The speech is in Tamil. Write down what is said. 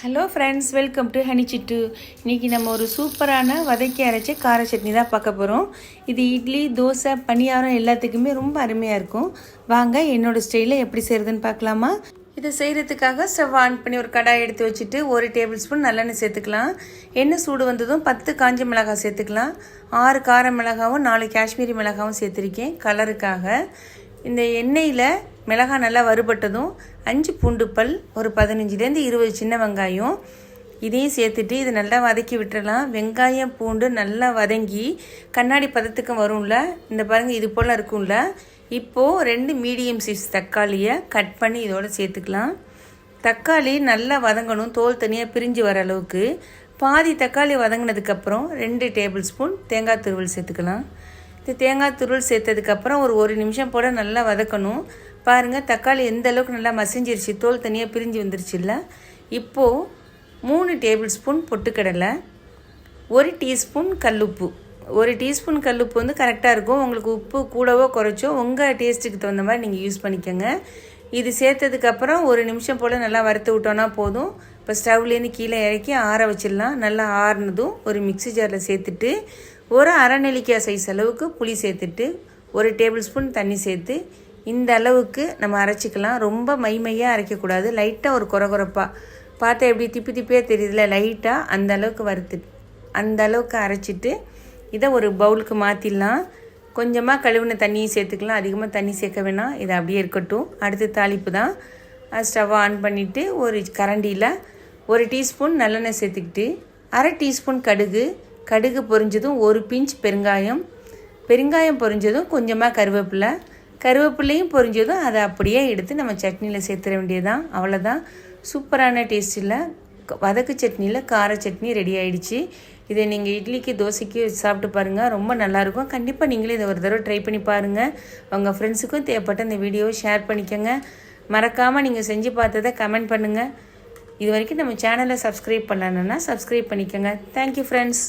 Hello friends, welcome to honey Chittu. இன்றைக்கி நம்ம ஒரு சூப்பரான வதக்கி அரைச்ச கார சட்னி தான் பார்க்க போகிறோம். இது இட்லி, தோசை, பணியாரம் எல்லாத்துக்குமே ரொம்ப அருமையாக இருக்கும். வாங்க என்னோடய ஸ்டைலில் எப்படி செய்கிறதுன்னு பார்க்கலாமா? இதை செய்கிறதுக்காக ஸ்டவ் ஆன் பண்ணி ஒரு கடாய் எடுத்து வச்சுட்டு 1 டேபிள் ஸ்பூன் நல்லெண்ணெய் சேர்த்துக்கலாம். எண்ணெய் சூடு வந்ததும் 10 காஞ்ச மிளகாய் சேர்த்துக்கலாம். 6 கார மிளகாவும் 4 காஷ்மீரி மிளகாவும் சேர்த்துருக்கேன் கலருக்காக. இந்த எண்ணெயில் மிளகாய் நல்லா வறுபட்டதும் 5 பூண்டு பல், ஒரு 15லேருந்து 20 சின்ன வெங்காயம் இதையும் சேர்த்துட்டு இதை நல்லா வதக்கி விட்டுறலாம். வெங்காயம் பூண்டு நல்லா வதங்கி கண்ணாடி பதத்துக்கு வரும்ல, இந்த பாருங்கள் இது போல் இருக்கும்ல. இப்போது 2 மீடியம் சைஸ் தக்காளியை கட் பண்ணி இதோடு சேர்த்துக்கலாம். தக்காளி நல்லா வதங்கணும், தோல் தனியாக பிரிஞ்சு வர அளவுக்கு. பாதி தக்காளி வதங்கினதுக்கப்புறம் 2 டேபிள் ஸ்பூன் தேங்காய் துருவல் சேர்த்துக்கலாம். இந்த தேங்காய் துருவல் சேர்த்ததுக்கப்புறம் ஒரு நிமிஷம் போல் நல்லா வதக்கணும். பாருங்கள் தக்காளி எந்த அளவுக்கு நல்லா மசிஞ்சிருச்சு, தோல் தனியாக பிரிஞ்சு வந்துருச்சுல்ல. இப்போது 3 டேபிள் ஸ்பூன் பொட்டுக்கடலை, 1 டீஸ்பூன் கல்லுப்பு. 1 டீஸ்பூன் கல்லுப்பு வந்து கரெக்டாக இருக்கும். உங்களுக்கு உப்பு கூடவோ குறைச்சோ உங்கள் டேஸ்ட்டுக்கு தகுந்த மாதிரி நீங்கள் யூஸ் பண்ணிக்கோங்க. இது சேர்த்ததுக்கப்புறம் 1 நிமிஷம் போல் நல்லா வறுத்து விட்டோன்னா போதும். இப்போ ஸ்டவ்லேருந்து கீழே இறக்கி ஆற வச்சிடலாம். நல்லா ஆறுனதும் ஒரு மிக்ஸி ஜாரில் சேர்த்துட்டு ஒரு அரை நெல்லிக்காய் சைஸ் அளவுக்கு புளி சேர்த்துட்டு 1 டேபிள் ஸ்பூன் தண்ணி சேர்த்து இந்த அளவுக்கு நம்ம அரைச்சிக்கலாம். ரொம்ப மைமையாக அரைக்கக்கூடாது, லைட்டாக ஒரு குறகுறப்பாக பார்த்தா எப்படி திப்பி திப்பியாக தெரியுதுல, லைட்டாக அந்த அளவுக்கு அந்த அளவுக்கு அரைச்சிட்டு இதை ஒரு பவுலுக்கு மாற்றிடலாம். கொஞ்சமாக கழுவின தண்ணியும் சேர்த்துக்கலாம், அதிகமாக தண்ணி சேர்க்க வேணாம். இது அப்படியே இருக்கட்டும். அடுத்து தாளிப்பு தான். ஸ்டவ் ஆன் பண்ணிவிட்டு ஒரு கரண்டியில் 1 டீஸ்பூன் நல்லெண்ணெய் சேர்த்துக்கிட்டு 1/2 டீஸ்பூன் கடுகு பொரிஞ்சதும் 1 பிஞ்ச் பெருங்காயம் பொரிஞ்சதும் கொஞ்சமாக கருவேப்பிலையும் பொரிஞ்சதும் அதை அப்படியே எடுத்து நம்ம சட்னியில் சேர்த்துட வேண்டியதுதான். அவ்வளோதான். சூப்பரான டேஸ்ட்டில் வதக்கு சட்னியில் கார சட்னி ரெடி ஆகிடுச்சு. இதை நீங்கள் இட்லிக்கு தோசைக்கு சாப்பிட்டு பாருங்கள், ரொம்ப நல்லாயிருக்கும். கண்டிப்பாக நீங்களே இதை ஒரு தடவை ட்ரை பண்ணி பாருங்கள். உங்கள் ஃப்ரெண்ட்ஸுக்கும் தேவைப்பட்ட இந்த வீடியோவை ஷேர் பண்ணிக்கோங்க. மறக்காமல் நீங்கள் செஞ்சு பார்த்ததை கமெண்ட் பண்ணுங்கள். இது வரைக்கும் நம்ம சேனலை சப்ஸ்கிரைப் பண்ணலன்னா சப்ஸ்கிரைப் பண்ணிக்கோங்க. Thank you friends.